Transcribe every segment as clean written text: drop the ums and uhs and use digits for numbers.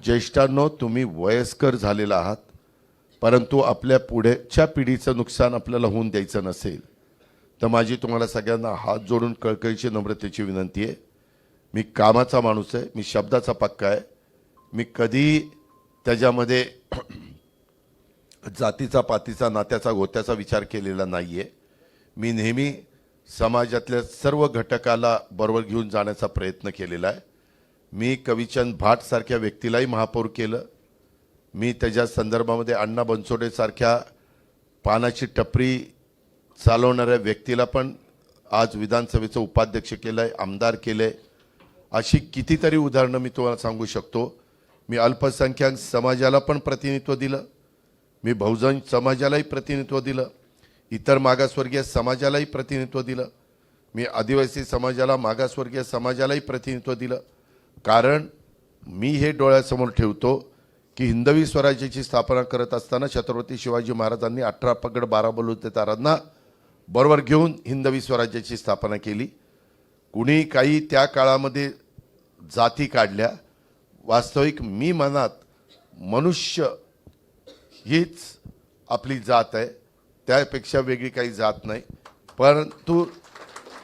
ज्येष्ठांनो, तुम्ही वयस्कर झालेला आहात, परंतु आपल्या पुढच्या पिढीचं नुकसान आपल्याला होऊन द्यायचं नसेल तर माझी तुम्हाला सगळ्यांना हात जोडून कळकळीची नम्रतेची विनंती आहे. मी कामाचा माणूस आहे, मी शब्दाचा पक्का आहे. मी कधी त्याच्यामध्ये जातीचा, पातीचा, नात्याचा, गोत्याचा विचार केलेला नाही आहे. मी नेहमी समाजातल्या सर्व घटकाला बरोबर घेऊन जाण्याचा प्रयत्न केलेला आहे. मी कविचंद भाट सारख्या व्यक्तीलाही महापौर केलं. मी त्याच्या संदर्भामध्ये अण्णा बनसोडे सारख्या पानाची टपरी चालवणाऱ्या व्यक्तीला पण आज विधानसभेचं उपाध्यक्ष केलं आहे, आमदार केलं आहे. अशी कितीतरी उदाहरणं मी तुम्हाला सांगू शकतो. मी अल्पसंख्याक समाजाला पण प्रतिनिधित्व दिलं, मी बहुजन समाजालाही प्रतिनिधित्व दिलं, इतर मागासवर्गीय समाजालाही प्रतिनिधित्व दिलं, मी आदिवासी समाजाला, मागासवर्गीय समाजालाही प्रतिनिधित्व दिलं. कारण मी हे डोळ्यासमोर ठेवतो की हिंदवी स्वराज्याची स्थापना करत असताना छत्रपती शिवाजी महाराजांनी 18 पगड 12 बलुतेदारांना बरोबर घेऊन हिंदवी स्वराज्याची स्थापना केली. कुणी काही त्या काळामध्ये जाती काढल्या, वास्तविक मी मनात मनुष्य हीच आपली जात आहे, त्यापेक्षा वेगळी काही जात नाही. परंतु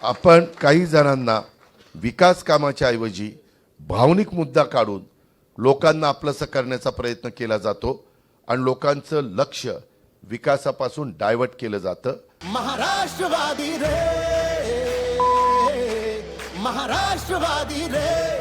आपण काही जणांना विकास कामाच्या ऐवजी भावनिक मुद्दा काढून लोकांना आपलंसं करण्याचा प्रयत्न केला जातो आणि लोकांचं लक्ष विकासापासून डायव्हर्ट केलं जातं. महाराष्ट्रवादी रे, महाराष्ट्रवादी रे.